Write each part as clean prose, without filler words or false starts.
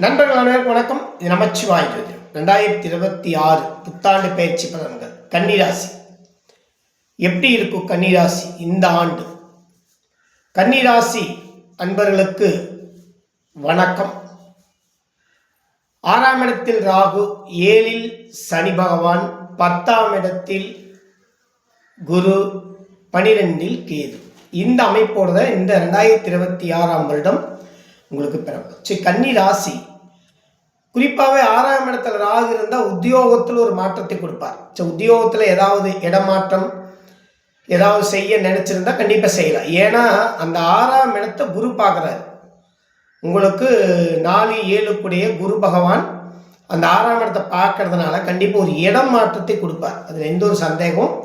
நண்பர்கள் அனைவருக்கும் வணக்கம். இது நமச்சிவாய் ஜோதிடம் 2026 புத்தாண்டு பயிற்சி பலன்கள். கன்னிராசி எப்படி இருக்கும்? கன்னிராசி இந்த ஆண்டு கன்னிராசி அன்பர்களுக்கு வணக்கம். 6ஆம் இடத்தில் ராகு, 7ல் சனி பகவான், 10ஆம் இடத்தில் குரு, 12ல் கேது. இந்த அமைப்போடு தான் இந்த 2026ஆம் வருடம் உங்களுக்கு பிறப்பு. கன்னி ராசி குறிப்பாகவே 6ஆம் இடத்துல ராகு இருந்தால் உத்தியோகத்தில் ஒரு மாற்றத்தை கொடுப்பார். உத்தியோகத்தில் ஏதாவது இடமாற்றம் ஏதாவது செய்ய நினைச்சிருந்தா கண்டிப்பாக செய்யலாம். ஏன்னா அந்த 6ஆம் இடத்தை குரு பார்க்குறாரு. உங்களுக்கு 4, 7 கூடிய குரு பகவான் அந்த 6ஆம் இடத்தை பார்க்கறதுனால கண்டிப்பாக ஒரு இடம் மாற்றத்தை கொடுப்பார். அதில் எந்த ஒரு சந்தேகம்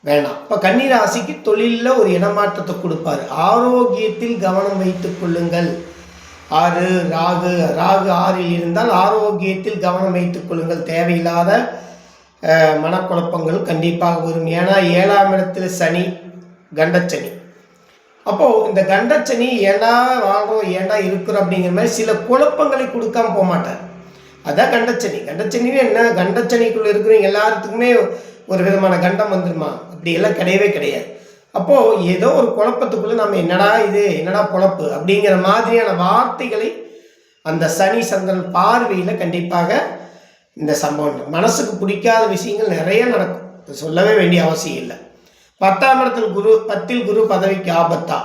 வேணாம். இப்போ கன்னி ராசிக்கு தொழிலில் ஒரு இடமாற்றத்தை கொடுப்பார். ஆரோக்கியத்தில் கவனம் வைத்துக் கொள்ளுங்கள். ராகு 6ல் இருந்தால் ஆரோக்கியத்தில் கவனம் வைத்துக் கொள்ளுங்கள். தேவையில்லாத மனக்குழப்பங்கள் கண்டிப்பாக வரும். ஏன்னா 7ஆம் இடத்துல சனி, கண்டச்சனி. அப்போது இந்த கண்டச்சனி ஏண்டா வாழ்கிறோம், ஏண்டா இருக்கிறோம் அப்படிங்கிற மாதிரி சில குழப்பங்களை கொடுக்காம போக மாட்டார். அதான் கண்டச்சனி. கண்டச்சனின்னு என்ன? கண்டச்சனிக்குள்ளே இருக்கிறவங்க எல்லாத்துக்குமே ஒரு விதமான கண்டம் வந்துடுமா? அப்படியெல்லாம் கிடையவே கிடையாது. அப்போது ஏதோ ஒரு குழப்பத்துக்குள்ளே நம்ம என்னடா குழப்பு அப்படிங்கிற மாதிரியான வார்த்தைகளை அந்த சனி சந்திரன் பார்வையில் கண்டிப்பாக இந்த சம்பவம் மனசுக்கு பிடிக்காத விஷயங்கள் நிறைய நடக்கும். சொல்லவே வேண்டிய அவசியம் இல்லை. 10ஆம் இடத்தில் குரு, 10ல் குரு பதவிக்கு ஆபத்தா?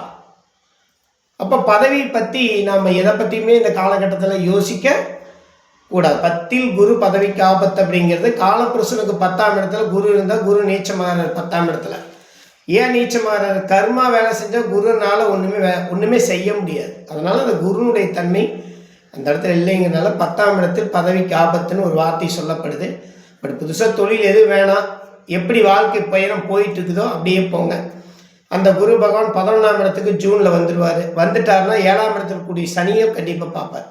அப்போ பதவி பற்றி நாம் எதை பற்றியுமே இந்த காலகட்டத்தில் யோசிக்க கூடாது. 10ல் குரு பதவிக்கு ஆபத்து அப்படிங்கிறது காலபுருஷனுக்கு 10ஆம் இடத்துல குரு இருந்தால் குரு நீச்சமாக 10ஆம் இடத்துல. ஏன் நீச்சமாக கர்மா வேலை செஞ்சால் குருனால ஒன்றுமே செய்ய முடியாது. அதனால் அந்த குருனுடைய தன்மை அந்த இடத்துல இல்லைங்கிறதுனால 10ஆம் இடத்தில் பதவிக்கு ஆபத்துன்னு ஒரு வார்த்தை சொல்லப்படுது. பட் புதுசாக தொழில் எது வேணாம், எப்படி வாழ்க்கை பயணம் போயிட்டு இருக்குதோ அப்படியே போங்க. அந்த குரு பகவான் 11ஆம் இடத்துக்கு ஜூனில் வந்துடுவார். வந்துட்டாருன்னா 7ஆம் இடத்துல கூடிய சனியை கண்டிப்பாக பார்ப்பார்.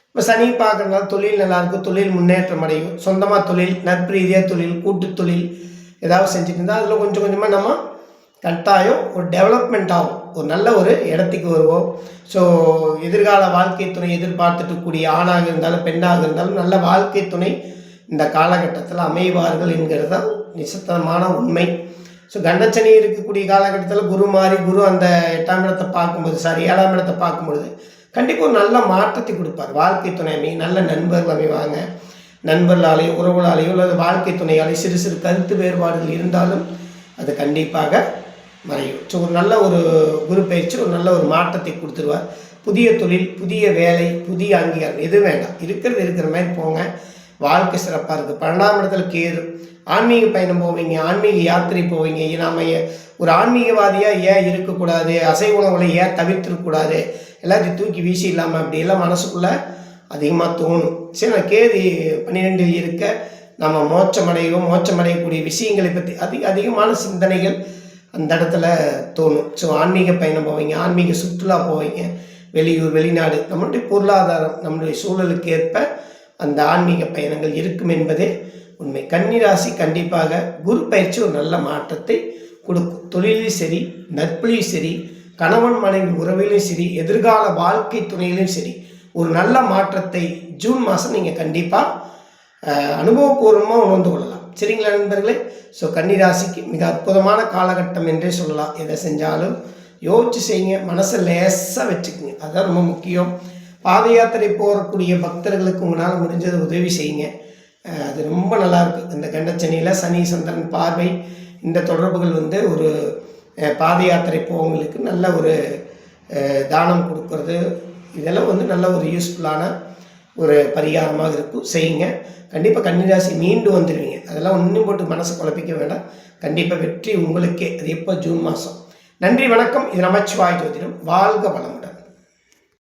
இப்போ சனி பார்க்குறதுனால தொழில் நல்லாயிருக்கும், தொழில் முன்னேற்றம் அடையும். சொந்தமாக தொழில், நட்பு ரீதியாக தொழில், கூட்டு தொழில் ஏதாவது செஞ்சுட்டு இருந்தால் அதில் கொஞ்சம் கொஞ்சமாக நம்ம கட்டாயம் ஒரு டெவலப்மெண்ட் ஆகும். ஒரு நல்ல ஒரு இடத்துக்கு வருவோம். ஸோ எதிர்கால வாழ்க்கை துணை எதிர்பார்த்துட்டு கூடிய ஆணாக இருந்தாலும் பெண்ணாக இருந்தாலும் நல்ல வாழ்க்கை துணை இந்த காலகட்டத்தில் அமைவார்கள் என்கிறது தான் நிச்சயமான உண்மை. ஸோ கண்டச்சனி இருக்கக்கூடிய காலகட்டத்தில் குரு அந்த 8ஆம் இடத்தை பார்க்கும்போது 7ஆம் இடத்தை பார்க்கும்பொழுது கண்டிப்பாக ஒரு நல்ல மாற்றத்தை கொடுப்பார். வாழ்க்கை துணை நல்ல நண்பர்கள் அமைவாங்க. நண்பர்களாலேயோ உறவுகளாலேயோ அல்லது வாழ்க்கை துணையாலேயோ சிறு சிறு கருத்து வேறுபாடுகள் இருந்தாலும் அது கண்டிப்பாக மறையும். ஸோ ஒரு நல்ல ஒரு குரு பயிற்சி ஒரு நல்ல ஒரு மாற்றத்தை கொடுத்துருவார். புதிய தொழில், புதிய வேலை, புதிய அங்கீகாரம் எது வேண்டாம், இருக்கிற மாதிரி போங்க. வாழ்க்கை சிறப்பாக இருக்குது. 12ஆம் இடத்துல கேது. ஆன்மீக பயணம் போவீங்க, ஆன்மீக யாத்திரை போவீங்க. நாம் ஒரு ஆன்மீகவாதியாக ஏன் இருக்கக்கூடாது, அசைவ உணவுகளை ஏன் தவிர்த்துருக்கூடாது, எல்லாத்தையும் தூக்கி வீசி இல்லாமல் அப்படியெல்லாம் மனசுக்குள்ளே அதிகமாக தோணும். சரி, நான் கேது 12ல் இருக்க நம்ம மோட்சமடையக்கூடிய விஷயங்களை பற்றி அதிகமான சிந்தனைகள் அந்த இடத்துல தோணும். ஸோ ஆன்மீக பயணம் போவீங்க, ஆன்மீக சுற்றுலா போவீங்க, வெளியூர் வெளிநாடு. நம்மளுடைய பொருளாதாரம் நம்மளுடைய சூழலுக்கு ஏற்ப அந்த ஆன்மீக பயணங்கள் இருக்கும் என்பதே உண்மை. கன்னிராசி கண்டிப்பாக குரு பயிற்சி ஒரு நல்ல மாற்றத்தை கொடுக்கும். தொழிலையும் சரி, நட்பிலையும் சரி, கணவன் மனைவி உறவிலையும் சரி, எதிர்கால வாழ்க்கை துணையிலையும் சரி ஒரு நல்ல மாற்றத்தை ஜூன் மாதம் நீங்கள் கண்டிப்பாக அனுபவபூர்வமாக உணர்ந்து கொள்ளலாம். சரிங்களா நண்பர்களே? ஸோ கன்னிராசிக்கு மிக அற்புதமான காலகட்டம் என்றே சொல்லலாம். எதை செஞ்சாலும் யோசிச்சு செய்யுங்க, மனசை லேசாக வச்சுக்குங்க. அதுதான் ரொம்ப முக்கியம். பாத யாத்திரை போகக்கூடிய பக்தர்களுக்கு உங்களால் முடிஞ்சதை உதவி செய்யுங்க. அது ரொம்ப நல்லாயிருக்கு. இந்த கண்டச்சனியில் சனி சந்திரன் பார்வை இந்த தொடர்புகள் ஒரு பாத யாத்திரை போவங்களுக்கு நல்ல ஒரு தானம் கொடுக்கறது இதெல்லாம் நல்ல ஒரு யூஸ்ஃபுல்லான ஒரு பரிகாரமாக இருக்கும். செய்யுங்க. கண்டிப்பாக கன்னிராசி மீண்டு வந்துடுவீங்க. அதெல்லாம் ஒன்றும் போட்டு மனசை குழப்பிக்க வேண்டாம். கண்டிப்பாக வெற்றி உங்களுக்கே. அது எப்போ? ஜூன் மாதம். நன்றி, வணக்கம். இது நமச்சிவாய் ஜோதிடம். வாழ்க வளமுடன்.